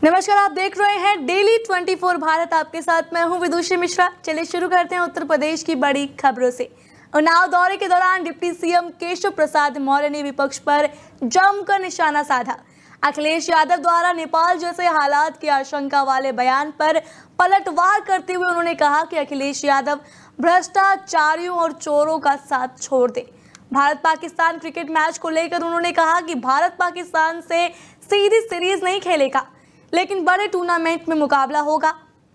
नमस्कार, आप देख रहे हैं डेली 24 भारत। आपके साथ मैं हूं विदुषी मिश्रा। चलिए शुरू करते हैं उत्तर प्रदेश की बड़ी खबरों से। उन्नाव दौरे के दौरान डिप्टी सीएम केशव प्रसाद मौर्य ने विपक्ष पर जमकर निशाना साधा। अखिलेश यादव द्वारा नेपाल जैसे हालात की आशंका वाले बयान पर पलटवार करते हुए उन्होंने कहा कि अखिलेश यादव भ्रष्टाचारियों और चोरों का साथ छोड़ दे। भारत पाकिस्तान क्रिकेट मैच को लेकर उन्होंने कहा कि भारत पाकिस्तान से सीधी सीरीज नहीं खेलेगा, लेकिन बड़े टूर्नामेंट में मुकाबला होगा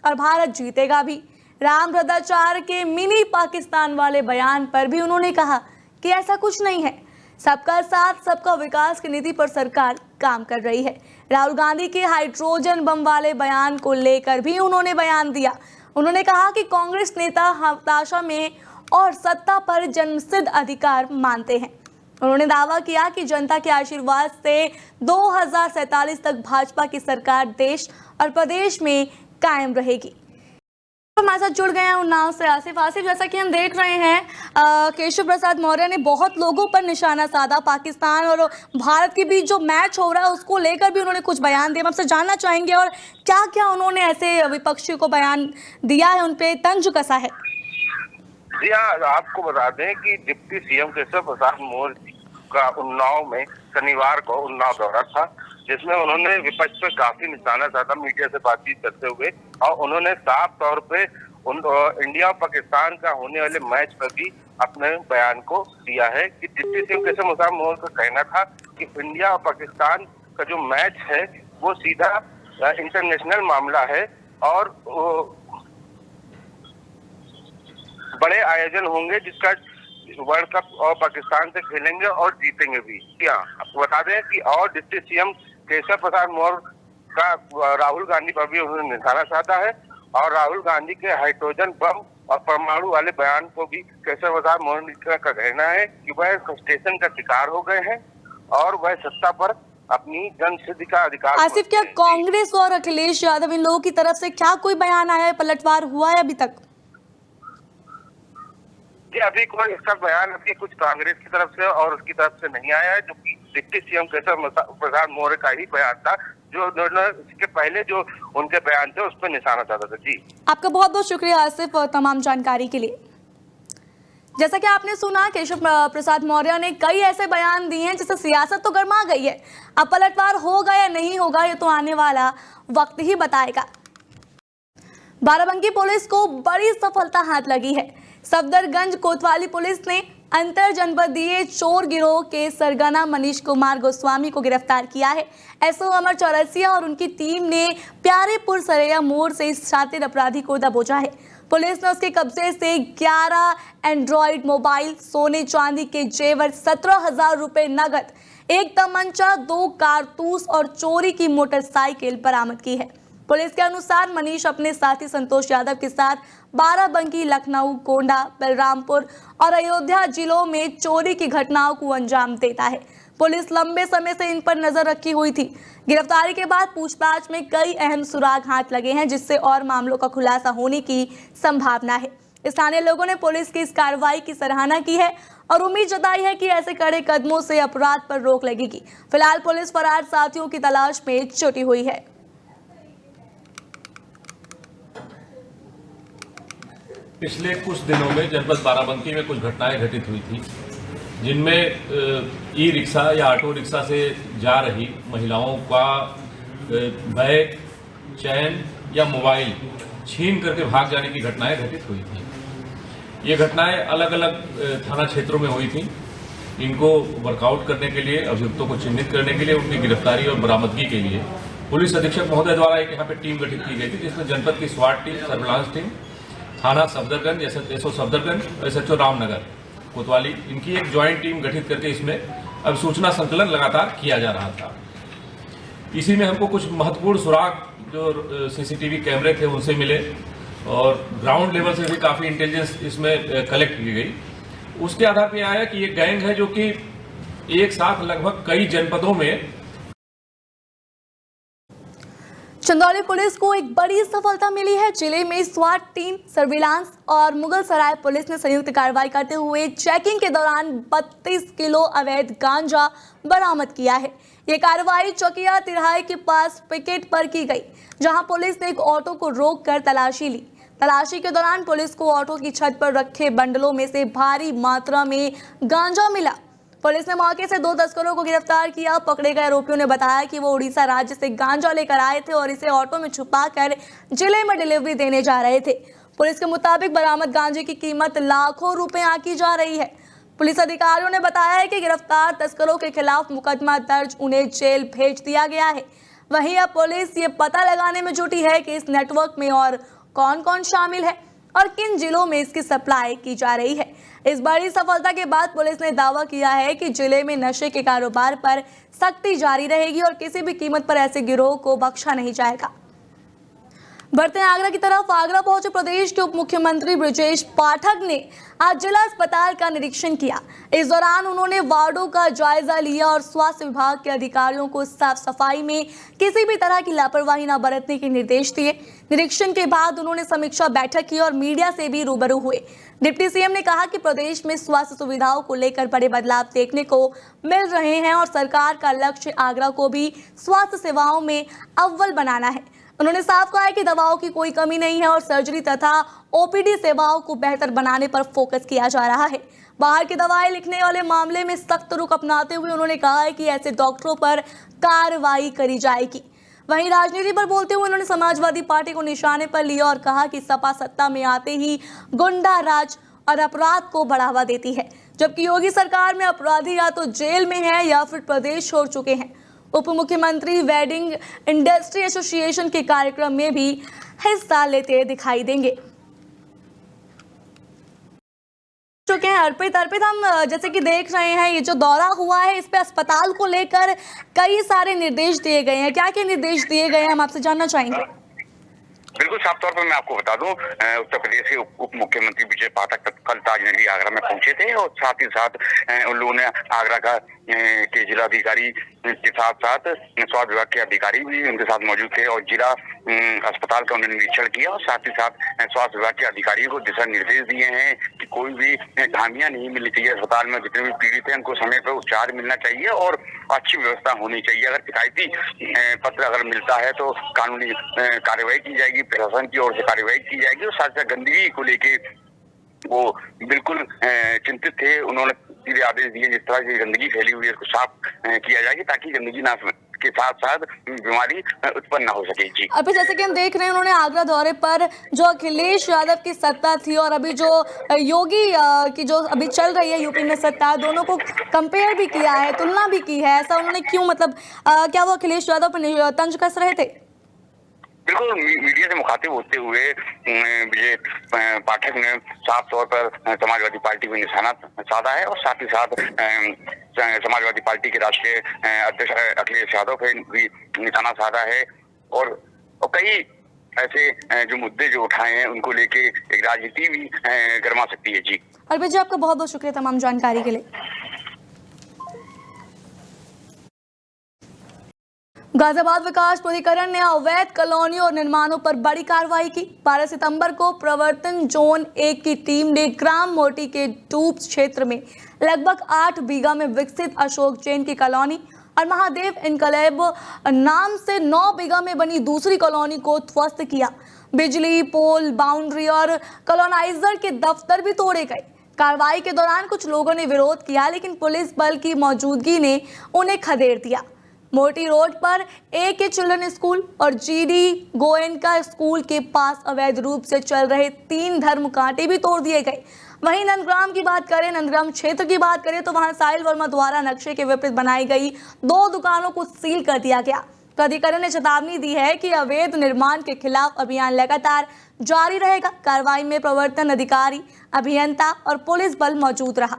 और भारत जीतेगा भी। राम भद्राचार्य के मिनी पाकिस्तान वाले बयान पर भी उन्होंने कहा कि ऐसा कुछ नहीं है, सबका साथ सबका विकास की नीति पर सरकार काम कर रही है। राहुल गांधी के हाइड्रोजन बम वाले बयान को लेकर भी उन्होंने बयान दिया। उन्होंने कहा कि कांग्रेस नेता हताशा में और सत्ता पर जन्मसिद्ध अधिकार मानते हैं। उन्होंने दावा किया कि जनता के आशीर्वाद से 2047 तक भाजपा की सरकार देश और प्रदेश में कायम रहेगी। हमारे साथ जुड़ गए हैं उन्नाव से आसिफ। जैसा कि हम देख रहे हैं, केशव प्रसाद मौर्य ने बहुत लोगों पर निशाना साधा। पाकिस्तान और भारत के बीच जो मैच हो रहा है उसको लेकर भी उन्होंने कुछ बयान दिया। हम आपसे जानना चाहेंगे और क्या क्या उन्होंने ऐसे विपक्षी को बयान दिया है, उन पे तंज कसा है। जी हाँ, आपको बता दें कि डिप्टी सीएम केशव प्रसाद मौर्य का उन्नाव में शनिवार को उन्नाव दौरा था, जिसमें उन्होंने विपक्ष पे काफी निशाना साधा मीडिया से बातचीत करते हुए, और उन्होंने साफ तौर पे इंडिया और पाकिस्तान का होने वाले मैच पर भी अपने बयान को दिया है कि डिप्टी सीएम केशव प्रसाद मौर्य का कहना था कि इंडिया और पाकिस्तान का जो मैच है वो सीधा इंटरनेशनल मामला है और बड़े आयोजन होंगे जिसका वर्ल्ड कप और पाकिस्तान से खेलेंगे और जीतेंगे भी। क्या आपको बता दें कि और डिप्टी सीएम केशव प्रसाद मौर्य का राहुल गांधी पर भी उन्होंने निशाना साधा है और राहुल गांधी के हाइड्रोजन बम और परमाणु वाले बयान को भी केशव प्रसाद मौर्य का कहना है कि वह फ्रस्ट्रेशन का शिकार हो गए हैं और वह सत्ता पर अपनी जनसिद्धि का अधिकार। आसिफ, क्या कांग्रेस और अखिलेश यादव इन लोगों की तरफ से क्या कोई बयान आया है, पलटवार हुआ है अभी तक? अभी कोई इसका बयान अभी कुछ कांग्रेस की तरफ से और उसकी तरफ से नहीं आया है, जो कि डिप्टी सीएम केशव प्रसाद मौर्य का ही बयान था, जो इसके पहले जो उनके बयान थे उस पर निशाना साधा था। जी, आपका बहुत बहुत शुक्रिया आसिफ और तमाम जानकारी के लिए। जैसा कि आपने सुना, केशव प्रसाद मौर्य ने कई ऐसे बयान दिए हैं जिससे सियासत तो गर्मा गई है। अब पलटवार होगा या नहीं होगा ये तो आने वाला वक्त ही बताएगा। बाराबंकी पुलिस को बड़ी सफलता हाथ लगी है। सफदरगंज कोतवाली पुलिस ने अंतर जनपदीय चोर गिरोह के सरगना मनीष कुमार गोस्वामी को गिरफ्तार किया है। एसओ अमर चौरसिया और उनकी टीम ने प्यारेपुर सरैया मोड़ से इस शातिर अपराधी को दबोचा है। पुलिस ने उसके कब्जे से 11 एंड्रॉइड मोबाइल, सोने चांदी के जेवर, 17,000 रुपए नगद, एक तमंचा, 2 कारतूस और चोरी की मोटरसाइकिल बरामद की है। पुलिस के अनुसार मनीष अपने साथी संतोष यादव के साथ बाराबंकी, लखनऊ, गोंडा, बलरामपुर और अयोध्या जिलों में चोरी की घटनाओं को अंजाम देता है। पुलिस लंबे समय से इन पर नजर रखी हुई थी। गिरफ्तारी के बाद पूछताछ में कई अहम सुराग हाथ लगे हैं, जिससे और मामलों का खुलासा होने की संभावना है। स्थानीय लोगों ने पुलिस की इस कार्रवाई की सराहना की है और उम्मीद जताई है कि ऐसे कड़े कदमों से अपराध पर रोक लगेगी। फिलहाल पुलिस फरार साथियों की तलाश में जुटी हुई है। पिछले कुछ दिनों में जनपद बाराबंकी में कुछ घटनाएं घटित हुई थी, जिनमें ई रिक्शा या ऑटो रिक्शा से जा रही महिलाओं का बैग, चैन या मोबाइल छीन करके भाग जाने की घटनाएं घटित हुई थी। ये घटनाएं अलग अलग थाना क्षेत्रों में हुई थी। इनको वर्कआउट करने के लिए, अभियुक्तों को चिन्हित करने के लिए, उनकी गिरफ्तारी और बरामदगी के लिए पुलिस अधीक्षक महोदय द्वारा एक यहाँ पे टीम गठित की गई थी, जिसमें जनपद की स्वाट टीम, सर्विलांस टीम, थाना सफदरगंज, एसओ सफदरगंज और एसएचओ रामनगर कोतवाली, इनकी एक ज्वाइंट टीम गठित करके इसमें अब सूचना संकलन लगातार किया जा रहा था। इसी में हमको कुछ महत्वपूर्ण सुराग जो सीसीटीवी कैमरे थे उनसे मिले और ग्राउंड लेवल से भी काफी इंटेलिजेंस इसमें कलेक्ट की गई। उसके आधार पर आया कि ये गैंग है जो कि एक साथ लगभग कई जनपदों में। चंदौली पुलिस को एक बड़ी सफलता मिली है। जिले में स्वाट टीम, सर्विलांस और मुगल सराय पुलिस ने संयुक्त कार्रवाई करते हुए चेकिंग के दौरान 32 किलो अवैध गांजा बरामद किया है। ये कार्रवाई चौकिया तिराहे के पास पिकेट पर की गई, जहां पुलिस ने एक ऑटो को रोककर तलाशी ली। तलाशी के दौरान पुलिस को ऑटो की छत पर रखे बंडलों में से भारी मात्रा में गांजा मिला। पुलिस ने मौके से 2 तस्करों को गिरफ्तार किया। पकड़े गए आरोपियों ने बताया कि वो उड़ीसा राज्य से गांजा लेकर आए थे और इसे ऑटो में छुपाकर जिले में डिलीवरी देने जा रहे थे। पुलिस के मुताबिक बरामद गांजे की कीमत लाखों रुपए आंकी जा रही है। पुलिस अधिकारियों ने बताया है कि गिरफ्तार तस्करों के खिलाफ मुकदमा दर्ज, उन्हें जेल भेज दिया गया है। वहीं अब पुलिस ये पता लगाने में जुटी है कि इस नेटवर्क में और कौन कौन शामिल है और किन जिलों में इसकी सप्लाई की जा रही है। इस बड़ी सफलता के बाद पुलिस ने दावा किया है कि जिले में नशे के कारोबार पर सख्ती जारी रहेगी और किसी भी कीमत पर ऐसे गिरोह को बख्शा नहीं जाएगा। बढ़ते हैं आगरा की तरफ। आगरा पहुंचे प्रदेश के उप मुख्यमंत्री ब्रजेश पाठक ने आज जिला अस्पताल का निरीक्षण किया। इस दौरान उन्होंने वार्डों का जायजा लिया और स्वास्थ्य विभाग के अधिकारियों को साफ सफाई में किसी भी तरह की लापरवाही न बरतने के निर्देश दिए। निरीक्षण के बाद उन्होंने समीक्षा बैठक की और मीडिया से भी रूबरू हुए। डिप्टी सीएम ने कहा कि प्रदेश में स्वास्थ्य सुविधाओं को लेकर बड़े बदलाव देखने को मिल रहे हैं और सरकार का लक्ष्य आगरा को भी स्वास्थ्य सेवाओं में अव्वल बनाना है। उन्होंने साफ कहा है कि दवाओं की कोई कमी नहीं है और सर्जरी तथा ओपीडी सेवाओं को बेहतर बनाने पर फोकस किया जा रहा है। बाहर की दवाएं लिखने वाले मामले में सख्त रुख अपनाते हुए उन्होंने कहा है कि ऐसे डॉक्टरों पर कार्रवाई करी जाएगी। वहीं राजनीति पर बोलते हुए उन्होंने समाजवादी पार्टी को निशाने पर लिया और कहा कि सपा सत्ता में आते ही गुंडा राज और अपराध को बढ़ावा देती है, जबकि योगी सरकार में अपराधी या तो जेल में है या फिर प्रदेश छोड़ चुके हैं। उप मुख्यमंत्री वेडिंग इंडस्ट्री एसोसिएशन के कार्यक्रम में भी हिस्सा लेते दिखाई देंगे। चुके हैं अर्पित। हम जैसे कि देख रहे हैं ये जो दौरा हुआ है इस पे अस्पताल को लेकर कई सारे निर्देश दिए गए हैं। क्या क्या निर्देश दिए गए हैं हम आपसे जानना चाहेंगे। बिल्कुल साफ तौर पर मैं आपको बता दूं, उत्तर प्रदेश के उप मुख्यमंत्री ब्रजेश पाठक कल ताजनगरी आगरा में पहुंचे थे और साथ ही साथ उन लोगों ने आगरा का के जिलाधिकारी के साथ साथ स्वास्थ्य विभाग के अधिकारी भी उनके साथ मौजूद थे और जिला अस्पताल का उन्होंने निरीक्षण किया और साथ ही साथ स्वास्थ्य विभाग के अधिकारियों को दिशा निर्देश दिए हैं कि कोई भी खामियां नहीं मिलनी चाहिए। अस्पताल में जितने भी पीड़ित हैं उनको समय पर उपचार मिलना चाहिए और अच्छी व्यवस्था होनी चाहिए। अगर शिकायती पत्र अगर मिलता है तो कानूनी कार्रवाई की जाएगी, प्रशासन की ओर से कार्रवाई की जाएगी। और साथ साथ गंदगी को लेके वो बिल्कुल चिंतित थे। उन्होंने सीधे आदेश दिए जिस तरह से गंदगी फैली हुई है उसको साफ किया जाएगी ताकि गंदगी ना के साथ साथ बीमारी उत्पन्न ना हो सके। जी अभी जैसे कि हम देख रहे हैं उन्होंने आगरा दौरे पर जो अखिलेश यादव की सत्ता थी और अभी जो योगी की जो अभी चल रही है यूपी में सत्ता, दोनों को कंपेयर भी किया है, तुलना भी की है। ऐसा उन्होंने क्यों, मतलब क्या वो अखिलेश यादव पर तंज कस रहे थे? बिल्कुल मीडिया से मुखातिब होते हुए विजय पाठक ने साफ तौर पर समाजवादी पार्टी को निशाना साधा है और साथ ही साथ समाजवादी पार्टी के राष्ट्रीय अध्यक्ष अखिलेश यादव पे भी निशाना साधा है और कई ऐसे जो मुद्दे जो उठाए हैं उनको लेके एक राजनीति भी गर्मा सकती है। जी अर्पित जी, आपका बहुत बहुत शुक्रिया तमाम जानकारी के लिए। गाजियाबाद विकास प्राधिकरण ने अवैध कॉलोनियों और निर्माणों पर बड़ी कार्रवाई की। 12 सितंबर को प्रवर्तन जोन 1 की टीम ने ग्राम मोटी के डूब क्षेत्र में लगभग 8 बीघा में विकसित अशोक जैन की कॉलोनी और महादेव इनकलेब नाम से 9 बीघा में बनी दूसरी कॉलोनी को ध्वस्त किया। बिजली पोल, बाउंड्री और कॉलोनाइजर के दफ्तर भी तोड़े गए। कार्रवाई के दौरान कुछ लोगों ने विरोध किया लेकिन पुलिस बल की मौजूदगी ने उन्हें खदेड़ दिया। मोटी रोड पर AK चिल्ड्रन स्कूल और GD गोयनका स्कूल के पास अवैध रूप से चल रहे 3 धर्म कांटे भी तोड़ दिए गए। वहीं नंदग्राम की बात करें, नंदग्राम क्षेत्र की बात करें तो वहां साहिल वर्मा द्वारा नक्शे के विपरीत बनाई गई 2 दुकानों को सील कर दिया गया। प्राधिकरण ने चेतावनी दी है कि अवैध निर्माण के खिलाफ अभियान लगातार जारी रहेगा। कार्रवाई में प्रवर्तन अधिकारी, अभियंता और पुलिस बल मौजूद रहा।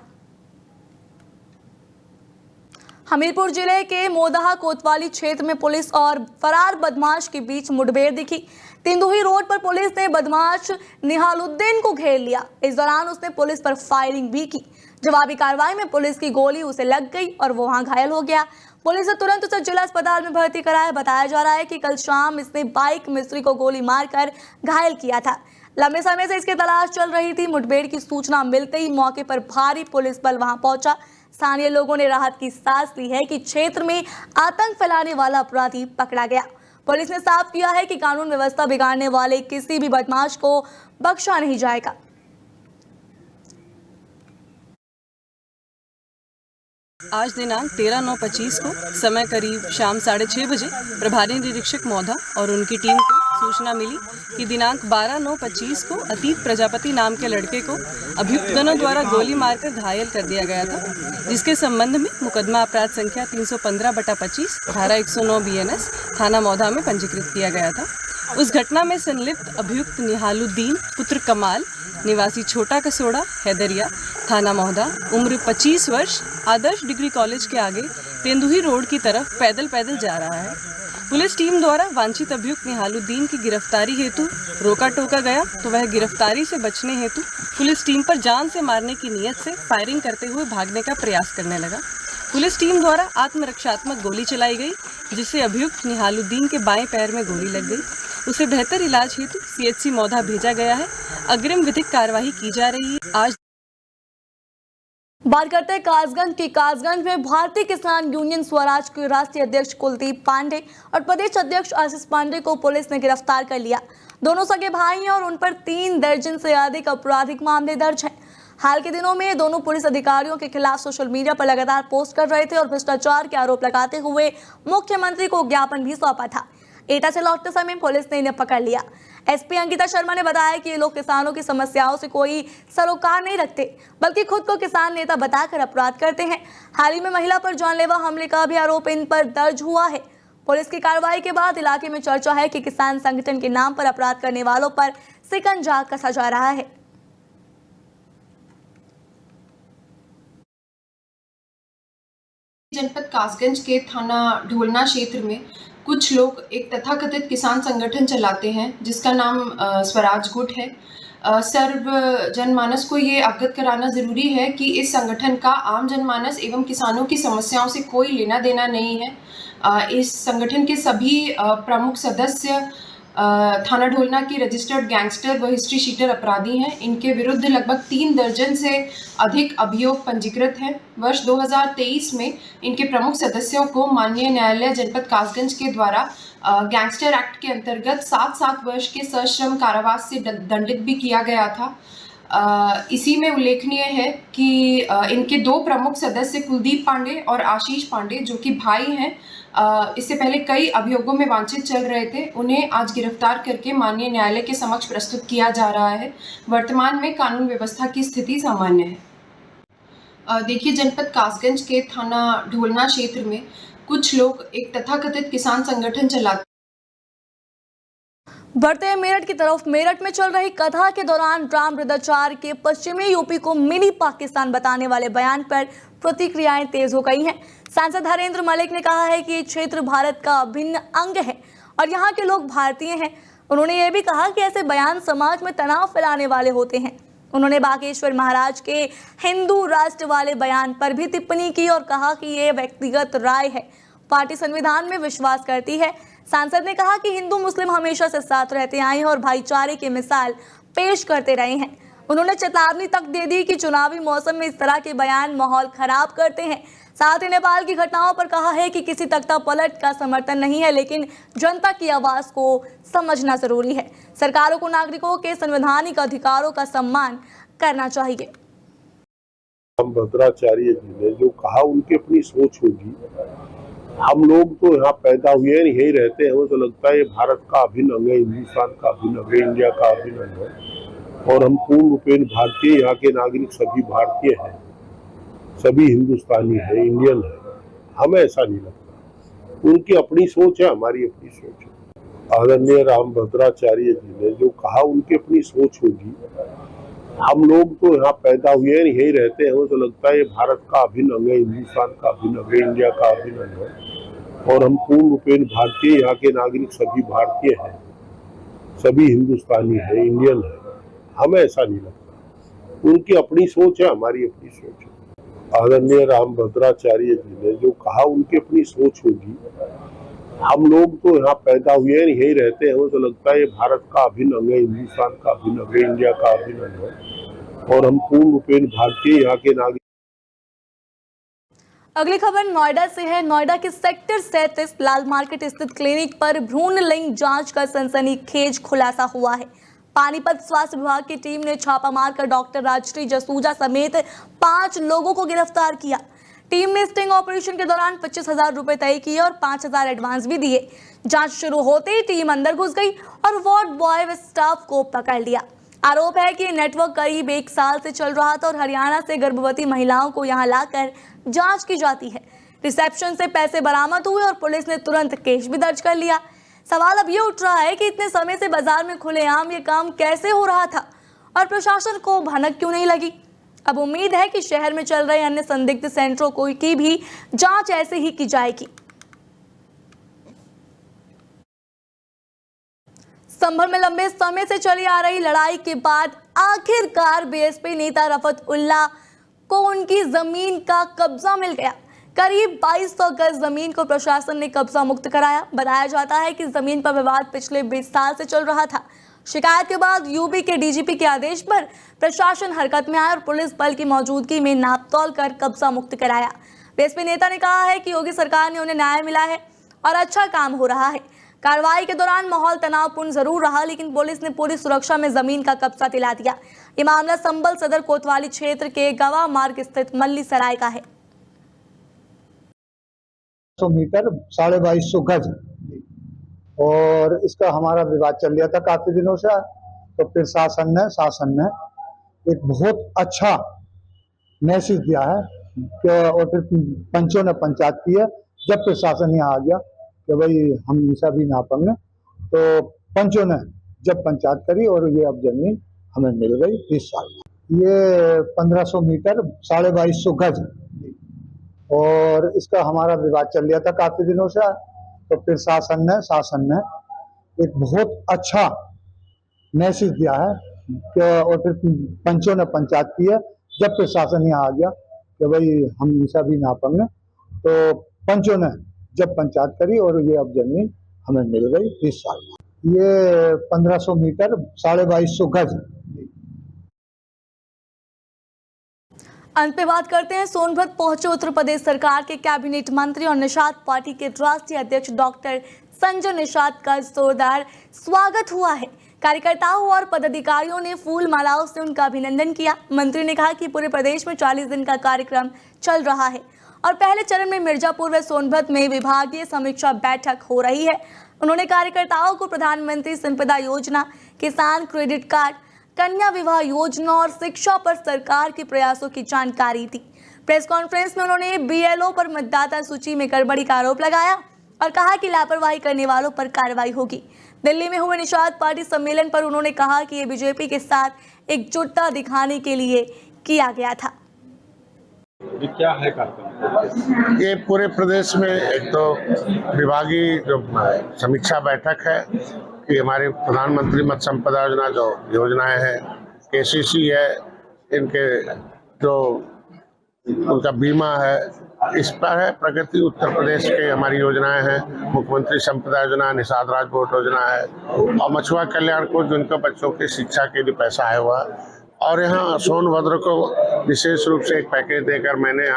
हमीरपुर जिले के मोदहा कोतवाली क्षेत्र में पुलिस और फरार बदमाश के बीच मुठभेड़ दिखी। तिंदुही रोड पर पुलिस ने बदमाश निहालुद्दीन को घेर लिया। इस दौरान उसने पुलिस पर फायरिंग भी की। जवाबी कार्रवाई में पुलिस की गोली उसे लग गई और वो वहां घायल हो गया। पुलिस ने तुरंत उसे जिला अस्पताल में भर्ती कराया। बताया जा रहा है कि कल शाम इसने बाइक मिस्त्री को गोली मारकर घायल किया था। लंबे समय से इसकी तलाश चल रही थी। मुठभेड़ की सूचना मिलते ही मौके पर भारी पुलिस बल वहां पहुंचा। स्थानीय लोगों ने राहत की सांस ली है कि क्षेत्र में आतंक फैलाने वाला अपराधी पकड़ा गया। पुलिस ने साफ किया है कि कानून व्यवस्था बिगाड़ने वाले किसी भी बदमाश को बख्शा नहीं जाएगा। आज दिनांक 13/9/25 को समय करीब शाम 6:30 बजे प्रभारी निरीक्षक मौधा और उनकी टीम को सूचना मिली कि दिनांक 12/9/25 को अतीत प्रजापति नाम के लड़के को अभियुक्तगणों द्वारा गोली मारकर घायल कर दिया गया था, जिसके संबंध में मुकदमा अपराध संख्या 315/25 धारा 109 BNS थाना मौधा में पंजीकृत किया गया था। उस घटना में संलिप्त अभियुक्त निहालुद्दीन पुत्र कमाल निवासी छोटा कसोड़ा हैदरिया थाना मौधा उम्र 25 वर्ष आदर्श डिग्री कॉलेज के आगे तेंदुही रोड की तरफ पैदल जा रहा है। पुलिस टीम द्वारा वांछित अभियुक्त निहालुद्दीन की गिरफ्तारी हेतु रोका टोका गया तो वह गिरफ्तारी से बचने हेतु पुलिस टीम पर जान से मारने की नीयत से फायरिंग करते हुए भागने का प्रयास करने लगा। पुलिस टीम द्वारा आत्मरक्षात्मक गोली चलाई गई, जिससे अभियुक्त निहालुद्दीन के बाएं पैर में गोली लग गई। उसे बेहतर इलाज हेतु CHC मौधा भेजा गया है। अग्रिम विधिक कार्यवाही की जा रही है। आज बात करते हैं कासगंज की। कासगंज में भारतीय किसान यूनियन स्वराज के राष्ट्रीय अध्यक्ष कुलदीप पांडे और प्रदेश अध्यक्ष आशीष पांडे को पुलिस ने गिरफ्तार कर लिया। दोनों सगे भाई हैं और उन पर 3 दर्जन से अधिक आपराधिक मामले दर्ज हैं। हाल के दिनों में दोनों पुलिस अधिकारियों के खिलाफ सोशल मीडिया पर लगातार पोस्ट कर रहे थे और भ्रष्टाचार के आरोप लगाते हुए मुख्यमंत्री को ज्ञापन भी सौंपा था। एटा से लौटते समय पुलिस ने इन्हें पकड़ लिया। SP अंकिता शर्मा ने बताया कि ये लोग किसानों की समस्याओं से कोई सरोकार नहीं रखते, बल्कि खुद को किसान नेता बताकर अपराध करते हैं। हाल ही में महिला पर जानलेवा हमले का भी आरोप इन पर दर्ज हुआ है। पुलिस की कार्रवाई के बाद इलाके में चर्चा है कि किसान संगठन के नाम पर अपराध करने वालों पर शिकंजा कसा जा रहा है। जनपद कासगंज के थाना ढोलना क्षेत्र में कुछ लोग एक तथाकथित किसान संगठन चलाते हैं, जिसका नाम स्वराज गुट है। सर्व जनमानस को ये अवगत कराना ज़रूरी है कि इस संगठन का आम जनमानस एवं किसानों की समस्याओं से कोई लेना देना नहीं है। इस संगठन के सभी प्रमुख सदस्य थाना ढोलना की रजिस्टर्ड गैंगस्टर व हिस्ट्री शीटर अपराधी हैं। इनके विरुद्ध लगभग 3 दर्जन से अधिक अभियोग पंजीकृत हैं। वर्ष 2023 में इनके प्रमुख सदस्यों को माननीय न्यायालय जनपद कासगंज के द्वारा गैंगस्टर एक्ट के अंतर्गत 7 वर्ष के सश्रम कारावास से दंडित भी किया गया था। इसी में उल्लेखनीय है कि इनके 2 प्रमुख सदस्य कुलदीप पांडे और आशीष पांडे, जो कि भाई हैं, इससे पहले कई अभियोगों में वांछित चल रहे थे। उन्हें आज गिरफ्तार करके माननीय न्यायालय के समक्ष प्रस्तुत किया जा रहा है। वर्तमान में कानून व्यवस्था की स्थिति सामान्य है। देखिए, जनपद कासगंज के थाना ढोलना क्षेत्र में कुछ लोग एक तथाकथित किसान संगठन चलाते। बढ़ते हैं मेरठ की तरफ। मेरठ में चल रही कथा के दौरान राम वृद्धाचार्य के पश्चिमी यूपी को मिनी पाकिस्तान बताने वाले बयान पर प्रतिक्रियाएं तेज हो गई हैं। सांसद हरेंद्र मलिक ने कहा है कि ये क्षेत्र भारत का अभिन्न अंग है और यहाँ के लोग भारतीय हैं। उन्होंने ये भी कहा कि ऐसे बयान समाज में तनाव फैलाने वाले होते हैं। उन्होंने बागेश्वर महाराज के हिंदू राष्ट्र वाले बयान पर भी टिप्पणी की और कहा कि ये व्यक्तिगत राय है, पार्टी संविधान में विश्वास करती है। सांसद ने कहा कि हिंदू मुस्लिम हमेशा से साथ रहते आए हैं और भाईचारे की मिसाल पेश करते रहे हैं। उन्होंने चेतावनी तक दे दी कि चुनावी मौसम में इस तरह के बयान माहौल खराब करते हैं। साथ ही नेपाल की घटनाओं पर कहा है कि किसी तख्ता पलट का समर्थन नहीं है, लेकिन जनता की आवाज को समझना जरूरी है। सरकारों को नागरिकों के संवैधानिक अधिकारों का सम्मान करना चाहिए। राम भद्राचार्य जी ने जो कहा, उनकी अपनी सोच होगी। हम लोग तो यहाँ पैदा हुए हैं, यही रहते हैं। वो तो लगता है ये भारत का अभिन्न अंग है, हिंदुस्तान का अभिन्न अंग है, इंडिया का अभिन्न अंग है और हम पूर्ण रूपेण भारतीय, यहाँ के नागरिक सभी भारतीय हैं, सभी हिंदुस्तानी है, इंडियन है। हमें ऐसा नहीं लगता। उनकी अपनी सोच है, हमारी अपनी सोच है। आदरणीय राम भद्राचार्य जी ने जो कहा, उनकी अपनी सोच होगी। हम लोग तो यहाँ पैदा हुए हैं, यही रहते हैं। वो तो लगता है ये भारत का अभिन्न अंग है, हिंदुस्तान का अभिन्न अंग है, इंडिया का अभिन्न अंग है और हम पूर्ण रूपेण भारतीय, यहाँ के नागरिक सभी भारतीय हैं, सभी हिंदुस्तानी है, इंडियन है। हमें ऐसा नहीं लगता। उनकी अपनी सोच है, हमारी अपनी सोच है। आदरणीय राम भद्राचार्य जी ने जो कहा, उनकी अपनी सोच होगी। हम लोग तो यहाँ पैदा हुए हैं, यही रहते हैं। वो तो लगता है ये भारत का अभिन्न अंग है, हिंदुस्तान का अभिन्न अंग है, इंडिया का अभिन्न अंग है और हम पूर्ण रूपेण भारतीय, यहाँ के नागरिक अगली खबर नोएडा से है। नोएडा के सेक्टर 37 लाल मार्केट स्थित क्लिनिक पर भ्रूण लिंग जांच का सनसनीखेज खुलासा हुआ है। पानीपत स्वास्थ्य विभाग की टीम ने छापा मारकर डॉक्टर राजश्री जसूजा समेत 5 लोगों को गिरफ्तार किया। टीम ने स्टिंग ऑपरेशन के दौरान 25,000 रुपए तय किए और 5,000 एडवांस भी दिए। जांच शुरू होते ही टीम अंदर घुस गई और वार्ड बॉय व स्टाफ को पकड़ लिया। आरोप है कि नेटवर्क करीब 1 साल से चल रहा था और हरियाणा से गर्भवती महिलाओं को यहां लाकर जांच की जाती है। रिसेप्शन से पैसे बरामद हुए और पुलिस ने तुरंत केस भी दर्ज कर लिया। सवाल अब ये उठ रहा है कि इतने समय से बाजार में खुलेआम ये काम कैसे हो रहा था और प्रशासन को भनक क्यों नहीं लगी। अब उम्मीद है कि शहर में चल रहे अन्य संदिग्ध सेंटरों की भी जांच ऐसे ही की जाएगी। संभल में लंबे समय से चली आ रही लड़ाई के बाद आखिरकार बीएसपी नेता रफत उल्लाह को उनकी जमीन का कब्जा मिल गया। करीब 2200 गज जमीन को प्रशासन ने कब्जा मुक्त कराया। बताया जाता है कि जमीन पर विवाद पिछले 20 साल से चल रहा था। शिकायत के बाद यूपी के डीजीपी के आदेश पर प्रशासन हरकत में आया और पुलिस बल की मौजूदगी में नापतोल कर कब्जा मुक्त कराया। बीएसपी नेता ने कहा है कि योगी सरकार ने उन्हें न्याय मिला है और अच्छा काम हो रहा है। कार्रवाई के दौरान माहौल तनावपूर्ण जरूर रहा, लेकिन पुलिस ने पूरी सुरक्षा में जमीन का कब्जा दिला दिया। ये मामला संभल सदर कोतवाली क्षेत्र के गवा मार्ग स्थित मल्ली सराय का है। 100 मीटर 2250 गज और इसका हमारा विवाद चल रहा था काफी दिनों से। तो फिर शासन ने एक बहुत अच्छा मैसेज दिया है कि और फिर पंचों ने पंचायत की है। जब प्रशासन यहाँ आ गया कि भाई हम ऐसा भी नापेंगे, तो पंचों ने जब पंचायत करी और ये अब जमीन हमें मिल गई 20 साल में। ये 1500 मीटर 2250 गज और इसका हमारा विवाद चल रहा था काफी दिनों से। तो फिर शासन ने एक बहुत अच्छा मैसेज दिया है कि और फिर पंचों ने पंचायत की है। जब प्रशासन यहाँ आ गया कि भाई हम ऐसा भी नापेंगे, तो पंचों ने जब पंचायत करी और ये अब जमीन हमें मिल गई 20 साल में। ये 1500 मीटर 2250 गज। अंत में बात करते हैं सोनभद्र पहुंचे उत्तर प्रदेश सरकार के कैबिनेट मंत्री और निषाद पार्टी के राष्ट्रीय अध्यक्ष डॉक्टर संजय निषाद का जोरदार स्वागत हुआ है। कार्यकर्ताओं और पदाधिकारियों ने फूल मालाओं से उनका अभिनंदन किया। मंत्री ने कहा कि पूरे प्रदेश में 40 दिन का कार्यक्रम चल रहा है और पहले चरण में मिर्जापुर व सोनभद्र में विभागीय समीक्षा बैठक हो रही है। उन्होंने कार्यकर्ताओं को प्रधानमंत्री संपदा योजना, किसान क्रेडिट कार्ड, कन्या विवाह योजना और शिक्षा पर सरकार के प्रयासों की जानकारी दी। प्रेस कॉन्फ्रेंस में उन्होंने बीएलओ पर मतदाता सूची में गड़बड़ी का आरोप लगाया और कहा कि लापरवाही करने वालों पर कार्रवाई होगी। दिल्ली में हुए निषाद पार्टी सम्मेलन पर उन्होंने कहा कि ये बीजेपी के साथ एकजुटता दिखाने के लिए किया गया था। क्या है कार्यक्रम? ये पूरे प्रदेश में एक तो विभागीय जो समीक्षा बैठक है कि हमारी प्रधानमंत्री मत्स्य संपदा योजना जो योजनाएं हैं, केसीसी है, इनके जो उनका बीमा है, इस पर है। प्रगति उत्तर प्रदेश के हमारी योजनाएं हैं, मुख्यमंत्री संपदा योजना, निषाद राजभोट योजना है और मछुआ कल्याण को जिनके बच्चों की शिक्षा के लिए पैसा आया हुआ। और यहाँ सोनभद्र को विशेष रूप से एक पैकेज देकर मैंने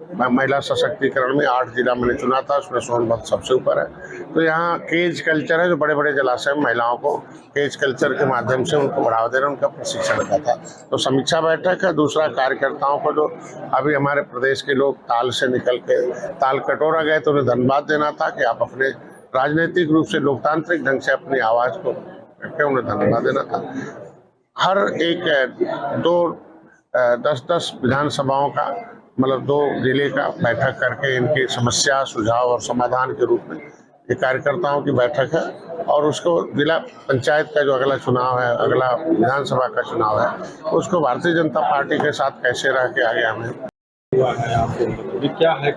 महिला सशक्तिकरण में 8 जिला मैंने चुना था, उसमें सोनभद्र सबसे ऊपर है। तो यहाँ केज कल्चर है, जो बड़े बड़े जलाशय में महिलाओं को केज कल्चर के माध्यम से उनको बढ़ावा दे रहे, उनका प्रशिक्षण का था। तो समीक्षा बैठक है। दूसरा, कार्यकर्ताओं को जो अभी हमारे प्रदेश के लोग ताल से निकल के ताल कटोरा गए, तो उन्हें धन्यवाद देना था कि आप अपने राजनीतिक रूप से लोकतांत्रिक ढंग से अपनी आवाज़ को रखें, उन्हें धन्यवाद देना था। हर एक 10-10 विधानसभाओं का मतलब 2 जिले का बैठक करके इनकी समस्या, सुझाव और समाधान के रूप में ये कार्यकर्ताओं की बैठक है। और उसको जिला पंचायत का जो अगला चुनाव है, अगला विधानसभा का चुनाव है, उसको भारतीय जनता पार्टी के साथ कैसे रह के आगे हमें क्या है